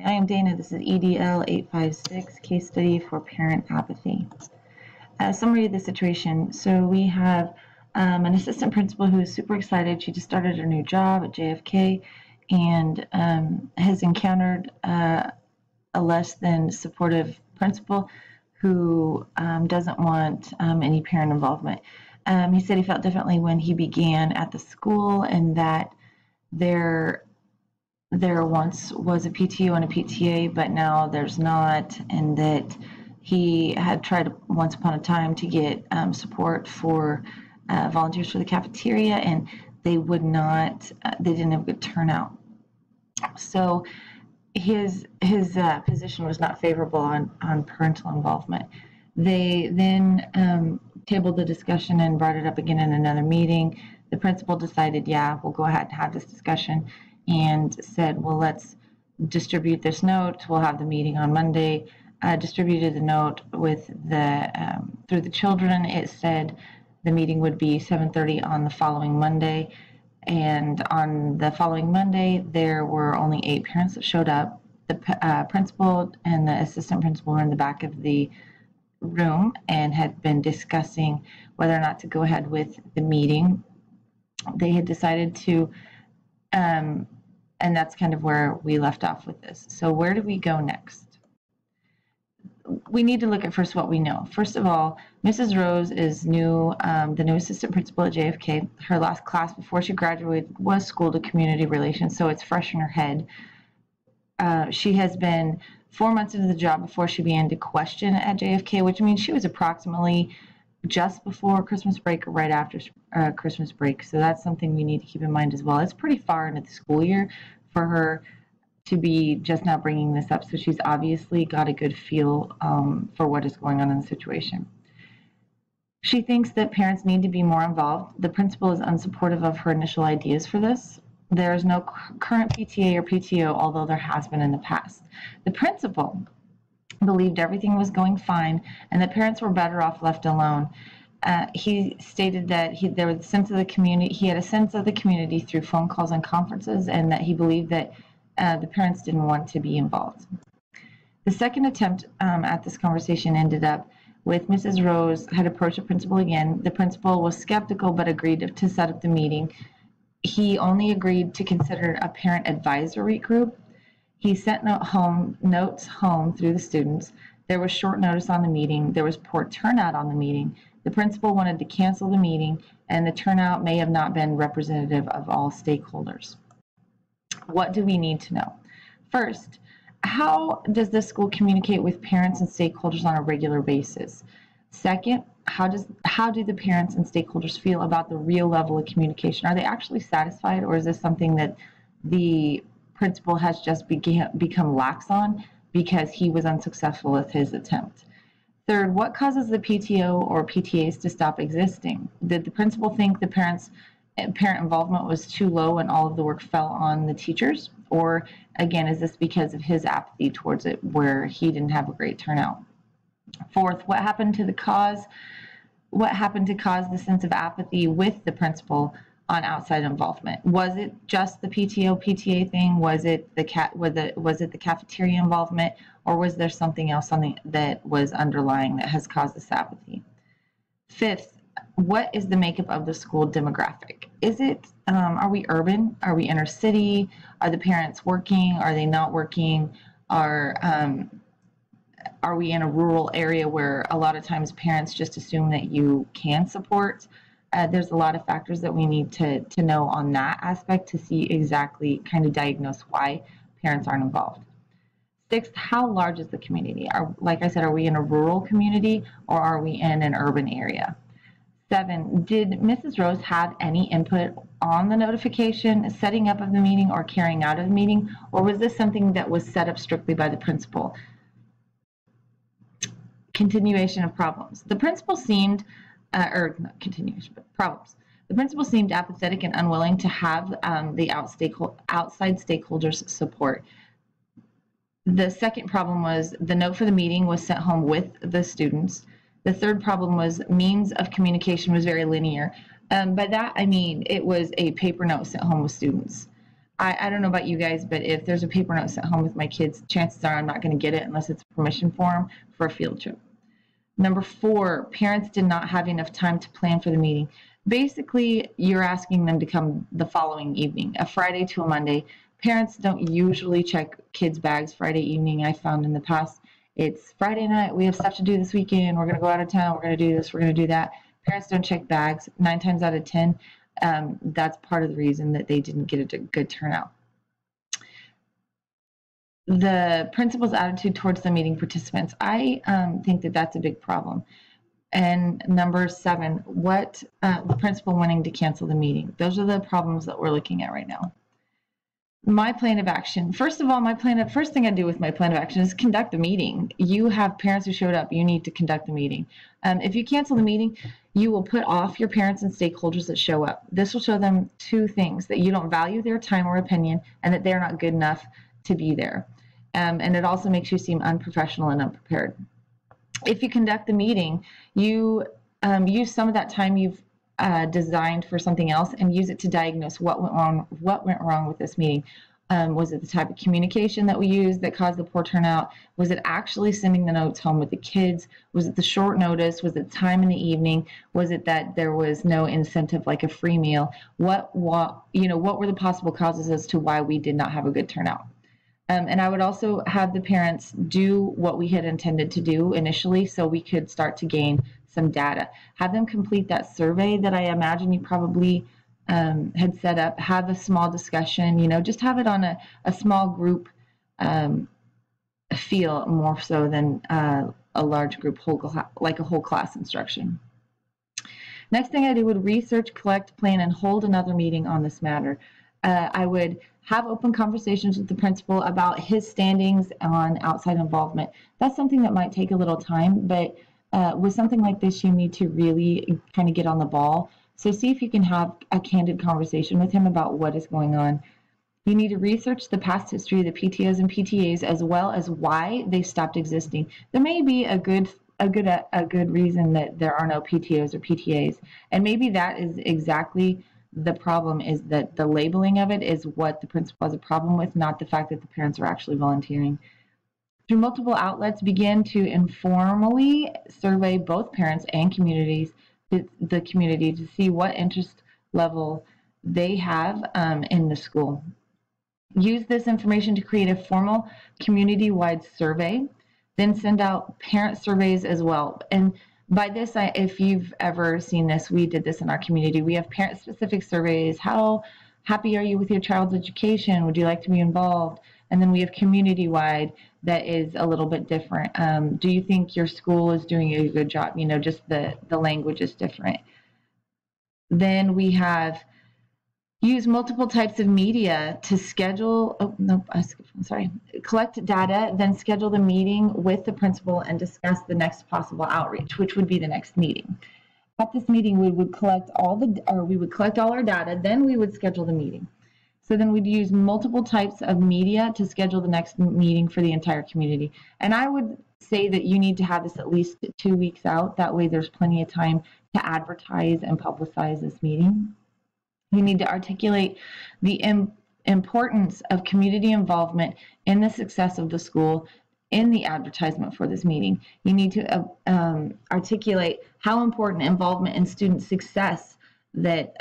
I am Dana. This is EDL 856, Case Study for Parent Apathy. Summary of the situation. So we have an assistant principal who is super excited. She just started her new job at JFK and has encountered a less than supportive principal who doesn't want any parent involvement. He said he felt differently when he began at the school, and that there once was a PTO and a PTA, but now there's not, and that he had tried once upon a time to get support for volunteers for the cafeteria, and they would not, they didn't have a good turnout. So his position was not favorable on parental involvement. They then tabled the discussion and brought it up again in another meeting. The principal decided, yeah, we'll go ahead and have this discussion, and said, well, let's distribute this note. We'll have the meeting on Monday. Distributed the note with the through the children. It said the meeting would be 7:30 on the following Monday, and on the following Monday there were only 8 parents that showed up. The principal and the assistant principal were in the back of the room and had been discussing whether or not to go ahead with the meeting. They had decided to, and that's kind of where we left off with this. So where do we go next? We need to look at first what we know. First of all, Mrs. Rose is new, the new assistant principal at JFK. Her last class before she graduated was School to Community Relations, so it's fresh in her head. She has been 4 months into the job before she began to question at JFK, which means she was approximately just before Christmas break or right after Christmas break. So that's something we need to keep in mind as well. It's pretty far into the school year for her to be just now bringing this up, so she's obviously got a good feel for what is going on in the situation. She thinks that parents need to be more involved. The principal is unsupportive of her initial ideas for this. There is no current PTA or PTO, although there has been in the past. The principal believed everything was going fine and that parents were better off left alone. He stated that there was a sense of the community. He had a sense of the community through phone calls and conferences, and that he believed that the parents didn't want to be involved. The second attempt at this conversation ended up with Mrs. Rose had approached the principal again. The principal was skeptical but agreed to set up the meeting. He only agreed to consider a parent advisory group. He sent notes home through the students. There was short notice on the meeting. There was poor turnout on the meeting. The principal wanted to cancel the meeting, and the turnout may have not been representative of all stakeholders. What do we need to know? First, how does the school communicate with parents and stakeholders on a regular basis? Second, how do the parents and stakeholders feel about the real level of communication? Are they actually satisfied, or is this something that the principal has just become lax on because he was unsuccessful with his attempt? Third, what causes the PTO or PTAs to stop existing? Did the principal think the parent involvement was too low and all of the work fell on the teachers? Or again, is this because of his apathy towards it, where he didn't have a great turnout? Fourth, what happened to cause the sense of apathy with the principal on outside involvement? Was it just the PTO PTA thing? Was it the cafeteria involvement, or was there something else that was underlying that has caused this apathy? Fifth, what is the makeup of the school demographic? Is it are we urban? Are we inner city? Are the parents working? Are they not working? Are we in a rural area where a lot of times parents just assume that you can support? There's a lot of factors that we need to know on that aspect to see exactly, kind of diagnose why parents aren't involved. Sixth, how large is the community? Like I said, are we in a rural community or are we in an urban area? 7, did Mrs. Rose have any input on the notification, setting up of the meeting, or carrying out of the meeting, or was this something that was set up strictly by the principal? Continuation of problems. The principal seemed, or not continuation, but problems. The principal seemed apathetic and unwilling to have the outside stakeholders' support. The second problem was the note for the meeting was sent home with the students. The third problem was means of communication was very linear. By that, I mean it was a paper note sent home with students. I don't know about you guys, but if there's a paper note sent home with my kids, chances are I'm not going to get it unless it's a permission form for a field trip. Number 4, parents did not have enough time to plan for the meeting. Basically, you're asking them to come the following evening, a Friday to a Monday. Parents don't usually check kids' bags Friday evening. I found in the past, it's Friday night, we have stuff to do this weekend, we're going to go out of town, we're going to do this, we're going to do that. Parents don't check bags. 9 times out of 10, that's part of the reason that they didn't get a good turnout. The principal's attitude towards the meeting participants. I think that that's a big problem. And number 7, what the principal wanting to cancel the meeting. Those are the problems that we're looking at right now. My plan of action. First of all, first thing I do with my plan of action is conduct the meeting. You have parents who showed up. You need to conduct the meeting. If you cancel the meeting, you will put off your parents and stakeholders that show up. This will show them 2 things: that you don't value their time or opinion, and that they're not good enough to be there. And it also makes you seem unprofessional and unprepared. If you conduct the meeting, you use some of that time you've designed for something else and use it to diagnose what went wrong with this meeting. Was it the type of communication that we used that caused the poor turnout? Was it actually sending the notes home with the kids? Was it the short notice? Was it time in the evening? Was it that there was no incentive like a free meal? What were the possible causes as to why we did not have a good turnout? And I would also have the parents do what we had intended to do initially so we could start to gain some data. Have them complete that survey that I imagine you probably had set up. Have a small discussion, just have it on a small group feel more so than a large group, like a whole class instruction. Next thing I do would research, collect, plan, and hold another meeting on this matter. I would have open conversations with the principal about his standings on outside involvement. That's something that might take a little time, but with something like this, you need to really kind of get on the ball. So see if you can have a candid conversation with him about what is going on. You need to research the past history of the PTOs and PTAs as well as why they stopped existing. There may be a good reason that there are no PTOs or PTAs, and maybe that is exactly the problem, is that the labeling of it is what the principal has a problem with, not the fact that the parents are actually volunteering. Through multiple outlets, begin to informally survey both parents and the community to see what interest level they have in the school. Use this information to create a formal community-wide survey, then send out parent surveys as well. And by this, if you've ever seen this, we did this in our community. We have parent-specific surveys. How happy are you with your child's education? Would you like to be involved? And then we have community-wide that is a little bit different. Do you think your school is doing a good job? Just the language is different. Then we have use multiple types of media to schedule, collect data, then schedule the meeting with the principal and discuss the next possible outreach, which would be the next meeting. At this meeting, we would collect all our data, then we would schedule the meeting. So then we'd use multiple types of media to schedule the next meeting for the entire community. And I would say that you need to have this at least 2 weeks out. That way there's plenty of time to advertise and publicize this meeting. You need to articulate the importance of community involvement in the success of the school in the advertisement for this meeting. You need to articulate how important involvement in student success that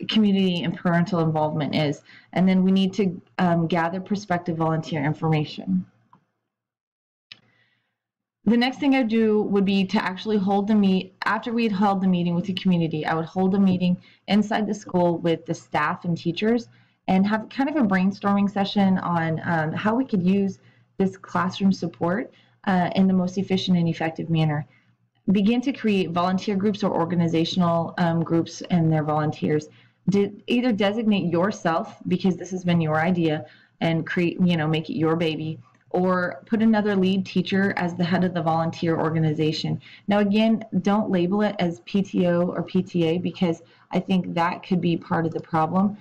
community and parental involvement is. And then we need to gather prospective volunteer information. The next thing I do would be to actually hold the meeting. After we had held the meeting with the community, I would hold a meeting inside the school with the staff and teachers and have kind of a brainstorming session on how we could use this classroom support in the most efficient and effective manner. Begin to create volunteer groups or organizational groups and their volunteers. Either designate yourself, because this has been your idea, and create, make it your baby, or put another lead teacher as the head of the volunteer organization. Now again, don't label it as PTO or PTA, because I think that could be part of the problem.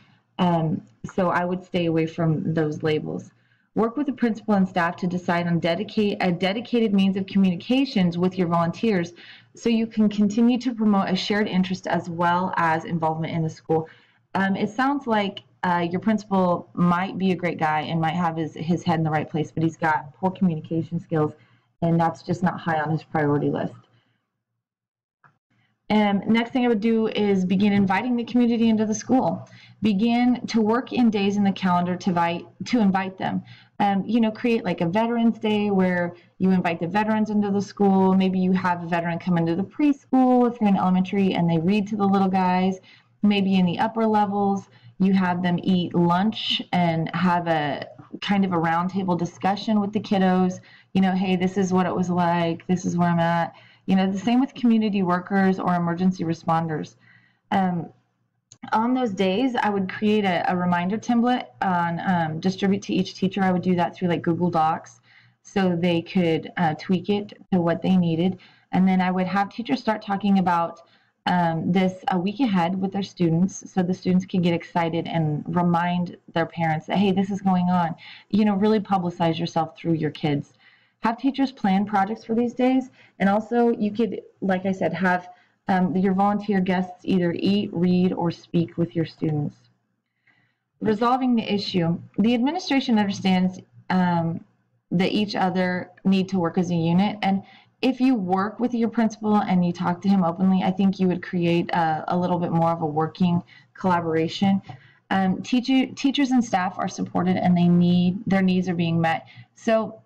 So I would stay away from those labels. Work with the principal and staff to decide on a dedicated means of communications with your volunteers so you can continue to promote a shared interest as well as involvement in the school. It sounds like Your principal might be a great guy and might have his head in the right place, but he's got poor communication skills, and that's just not high on his priority list. Next thing I would do is begin inviting the community into the school. Begin to work in days in the calendar to invite them. Create like a Veterans Day where you invite the veterans into the school. Maybe you have a veteran come into the preschool if you're in elementary and they read to the little guys. Maybe in the upper levels, you have them eat lunch and have a kind of a roundtable discussion with the kiddos. Hey, this is what it was like. This is where I'm at. The same with community workers or emergency responders. On those days, I would create a reminder template on distribute to each teacher. I would do that through like Google Docs so they could tweak it to what they needed. And then I would have teachers start talking about this a week ahead with their students so the students can get excited and remind their parents that, hey, this is going on. Really publicize yourself through your kids. Have teachers plan projects for these days. And also you could, like I said, have your volunteer guests either eat, read, or speak with your students. Resolving the issue. The administration understands that each other need to work as a unit. And if you work with your principal and you talk to him openly, I think you would create a little bit more of a working collaboration. Teachers and staff are supported and their needs are being met. So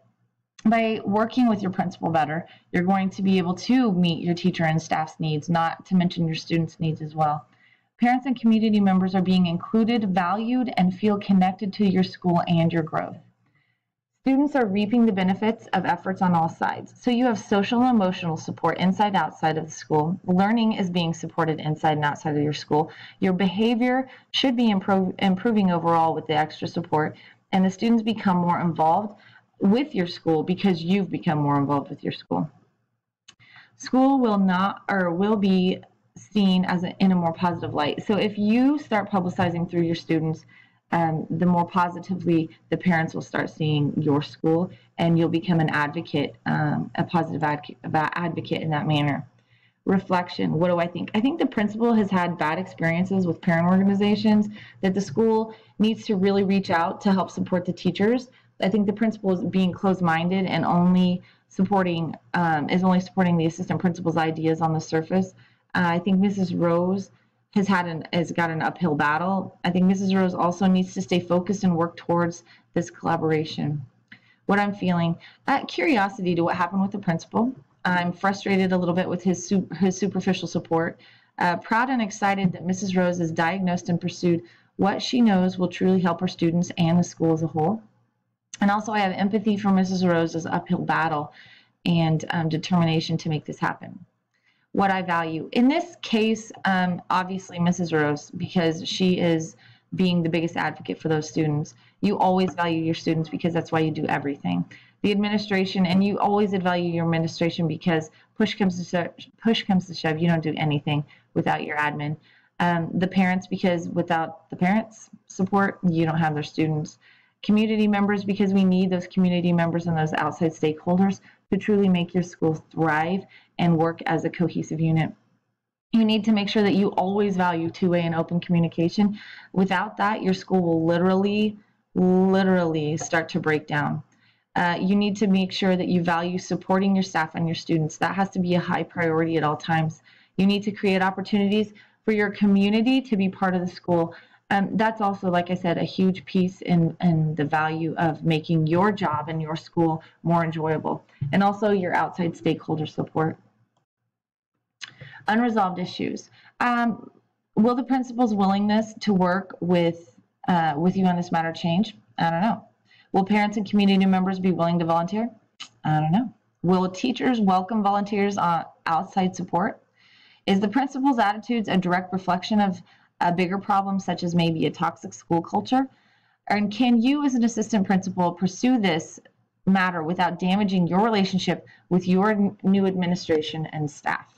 by working with your principal better, you're going to be able to meet your teacher and staff's needs, not to mention your students' needs as well. Parents and community members are being included, valued, and feel connected to your school and your growth. Students are reaping the benefits of efforts on all sides. So you have social and emotional support inside, outside of the school. Learning is being supported inside and outside of your school. Your behavior should be improving overall with the extra support, and the students become more involved with your school because you've become more involved with your school. School will be seen as in a more positive light. So if you start publicizing through your students, the more positively the parents will start seeing your school, and you'll become an advocate, a positive advocate in that manner. Reflection. What do I think? I think the principal has had bad experiences with parent organizations, that the school needs to really reach out to help support the teachers. I think the principal is being closed-minded and only supporting the assistant principal's ideas on the surface. I think Mrs. Rose has got an uphill battle. I think Mrs. Rose also needs to stay focused and work towards this collaboration. What I'm feeling, curiosity to what happened with the principal. I'm frustrated a little bit with his superficial support. Proud and excited that Mrs. Rose has diagnosed and pursued what she knows will truly help her students and the school as a whole. And also I have empathy for Mrs. Rose's uphill battle and determination to make this happen. What I value. In this case, obviously Mrs. Rose, because she is being the biggest advocate for those students. You always value your students because that's why you do everything. The administration, and you always value your administration because push comes to shove, you don't do anything without your admin. The parents, because without the parents' support, you don't have their students. Community members, because we need those community members and those outside stakeholders to truly make your school thrive and work as a cohesive unit. You need to make sure that you always value two-way and open communication. Without that, your school will literally start to break down. You need to make sure that you value supporting your staff and your students. That has to be a high priority at all times. You need to create opportunities for your community to be part of the school. That's also, like I said, a huge piece in the value of making your job and your school more enjoyable, and also your outside stakeholder support. Unresolved issues. Will the principal's willingness to work with you on this matter change? I don't know. Will parents and community members be willing to volunteer? I don't know. Will teachers welcome volunteers on outside support? Is the principal's attitudes a direct reflection of a bigger problem, such as maybe a toxic school culture? And can you as an assistant principal pursue this matter without damaging your relationship with your new administration and staff?